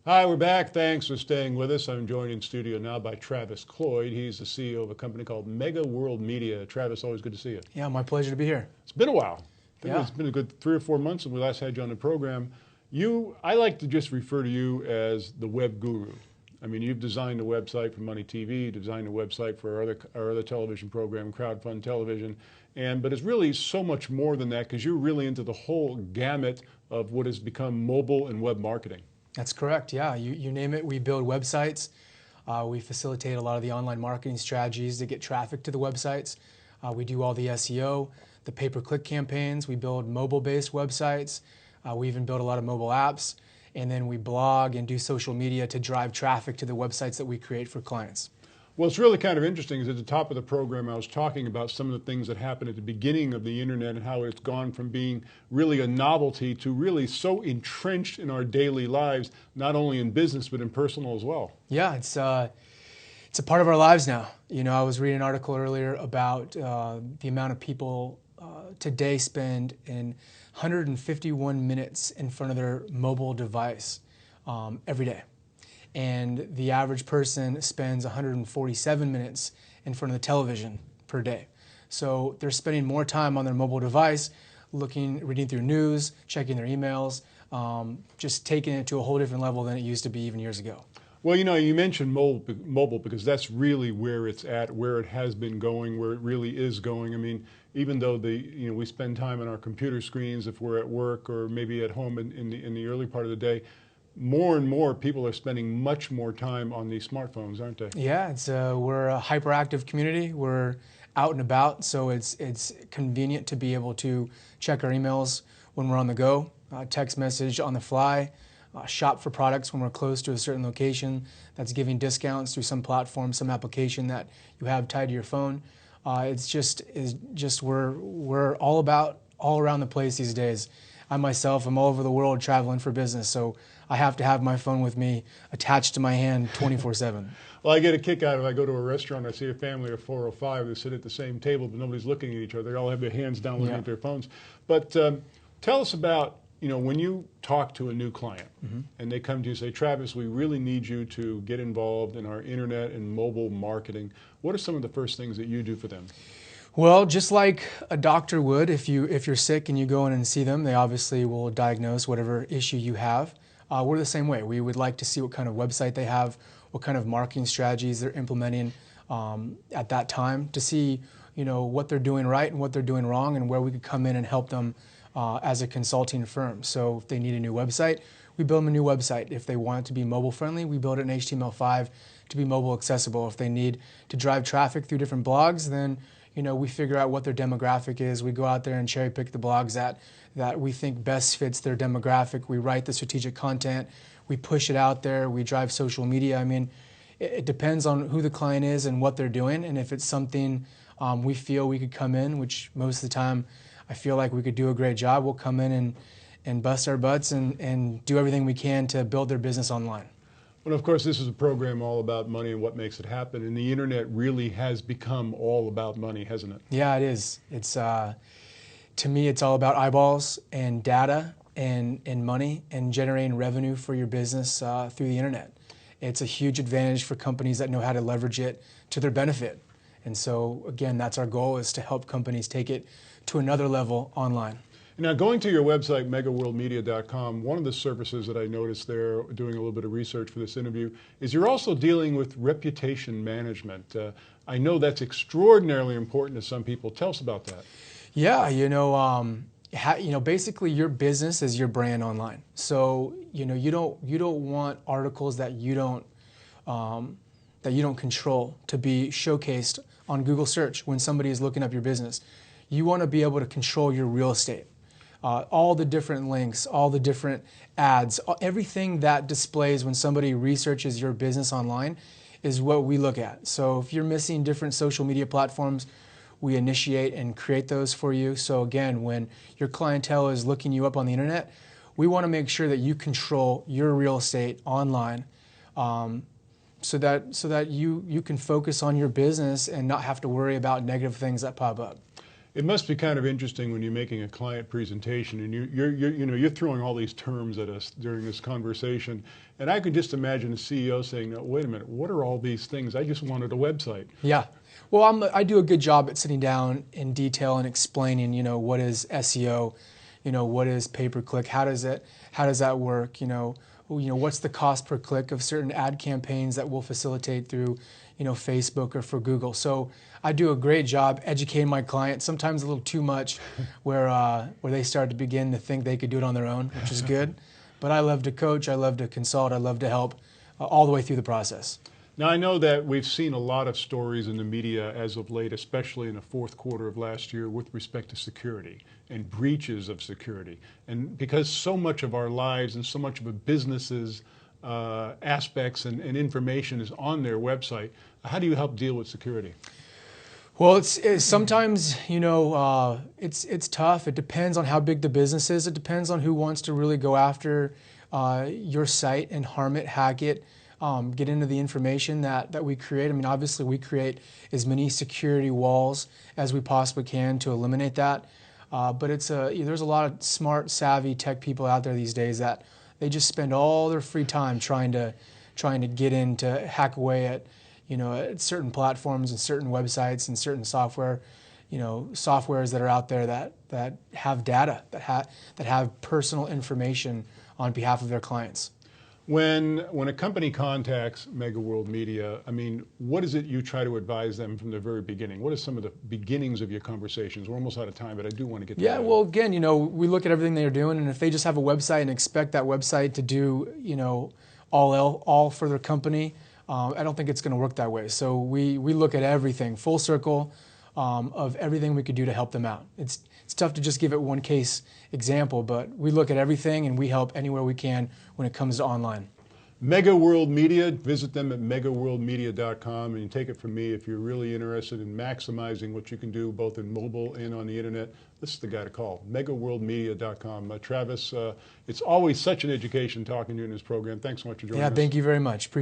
Hi, we're back. Thanks for staying with us. I'm joined in studio now by Travis Cloyd. He's the CEO of a company called Mega World Media. Travis, always good to see you. Yeah, my pleasure to be here. It's been a while. I think Yeah. it's been a good 3 or 4 months since we last had you on the program. I like to just refer to you as the web guru. I mean, you've designed a website for MoneyTV, you designed a website for our other television program, Crowdfund Television, but it's really so much more than that because you're really into the whole gamut of what has become mobile and web marketing. That's correct. Yeah, you name it. We build websites. We facilitate a lot of the online marketing strategies to get traffic to the websites. We do all the SEO, the pay-per-click campaigns. We build mobile-based websites. We even build a lot of mobile apps. And then we blog and do social media to drive traffic to the websites that we create for clients. Well, it's really kind of interesting because at the top of the program I was talking about some of the things that happened at the beginning of the internet and how it's gone from being really a novelty to really so entrenched in our daily lives, not only in business but in personal as well. Yeah, it's a part of our lives now. You know, I was reading an article earlier about the amount of people today spend in 151 minutes in front of their mobile device every day. And the average person spends 147 minutes in front of the television per day. So they're spending more time on their mobile device, reading through news, checking their emails, just taking it to a whole different level than it used to be even years ago. Well, you know, you mentioned mobile because that's really where it's at, where it has been going, where it really is going. I mean, even though we spend time on our computer screens if we're at work or maybe at home in the early part of the day, more and more people are spending much more time on these smartphones, aren't they? Yeah, we're a hyperactive community. We're out and about, so it's convenient to be able to check our emails when we're on the go, text message on the fly, shop for products when we're close to a certain location that's giving discounts through some platform, some application that you have tied to your phone. We're all around the place these days. I myself am all over the world traveling for business, so I have to have my phone with me attached to my hand 24/7. Well, I get a kick out of it. I go to a restaurant, I see a family of 4 or 5, they sit at the same table, but nobody's looking at each other. They all have their hands down looking at their phones. But tell us about, when you talk to a new client and they come to you and say, Travis, we really need you to get involved in our internet and mobile marketing. What are some of the first things that you do for them? Well, just like a doctor would, if you're sick and you go in and see them, they obviously will diagnose whatever issue you have. We're the same way. We would like to see what kind of website they have, what kind of marketing strategies they're implementing at that time to see, what they're doing right and what they're doing wrong and where we could come in and help them as a consulting firm. So if they need a new website, we build them a new website. If they want it to be mobile friendly, we build it in HTML5 to be mobile accessible. If they need to drive traffic through different blogs, then we figure out what their demographic is. We go out there and cherry pick the blogs that we think best fits their demographic. We write the strategic content. We push it out there. We drive social media. I mean, it depends on who the client is and what they're doing. And if it's something we feel we could come in, which most of the time I feel like we could do a great job, we'll come in and bust our butts and do everything we can to build their business online. Well, of course, this is a program all about money and what makes it happen, and the internet really has become all about money, hasn't it? Yeah, it is. It's to me, it's all about eyeballs and data and money and generating revenue for your business through the internet. It's a huge advantage for companies that know how to leverage it to their benefit. And so, again, that's our goal, is to help companies take it to another level online. Now, going to your website, megaworldmedia.com, one of the services that I noticed there, doing a little bit of research for this interview, is you're also dealing with reputation management. I know that's extraordinarily important to some people. Tell us about that. Yeah, basically your business is your brand online. So, you don't want articles that you don't control to be showcased on Google search when somebody is looking up your business. You want to be able to control your real estate. All the different links, all the different ads, everything that displays when somebody researches your business online is what we look at. So if you're missing different social media platforms, we initiate and create those for you. So again, when your clientele is looking you up on the internet, we want to make sure that you control your real estate online so that you can focus on your business and not have to worry about negative things that pop up. It must be kind of interesting when you're making a client presentation and you're throwing all these terms at us during this conversation, and I could just imagine a CEO saying, "No, wait a minute, what are all these things? I just wanted a website." Yeah. Well, I do a good job at sitting down in detail and explaining, what is SEO, what is pay-per-click, how does that work, what's the cost per click of certain ad campaigns that we'll facilitate through, Facebook or for Google. So I do a great job educating my clients, sometimes a little too much, where they start to begin to think they could do it on their own, which is good. But I love to coach, I love to consult, I love to help all the way through the process. Now, I know that we've seen a lot of stories in the media as of late, especially in the fourth quarter of last year, with respect to security and breaches of security. And because so much of our lives and so much of a business's aspects and information is on their website, how do you help deal with security? Well, it's sometimes, it's tough. It depends on how big the business is. It depends on who wants to really go after your site and harm it, hack it, get into the information that we create. I mean, obviously, we create as many security walls as we possibly can to eliminate that. But there's a lot of smart, savvy tech people out there these days that they just spend all their free time trying to get in to hack away at at certain platforms and certain websites and certain softwares that are out there that have data, that have personal information on behalf of their clients. When a company contacts Mega World Media, I mean, what is it you try to advise them from the very beginning? What are some of the beginnings of your conversations? We're almost out of time, but I do want to get to that. Yeah, well, again, we look at everything they're doing, and if they just have a website and expect that website to do, all for their company, I don't think it's going to work that way. So we look at everything, full circle, of everything we could do to help them out. It's tough to just give it one case example, but we look at everything and we help anywhere we can when it comes to online. Mega World Media, visit them at megaworldmedia.com, and you take it from me, if you're really interested in maximizing what you can do both in mobile and on the internet, this is the guy to call, megaworldmedia.com. Travis, it's always such an education talking to you in this program. Thanks so much for joining us. Yeah, thank you very much.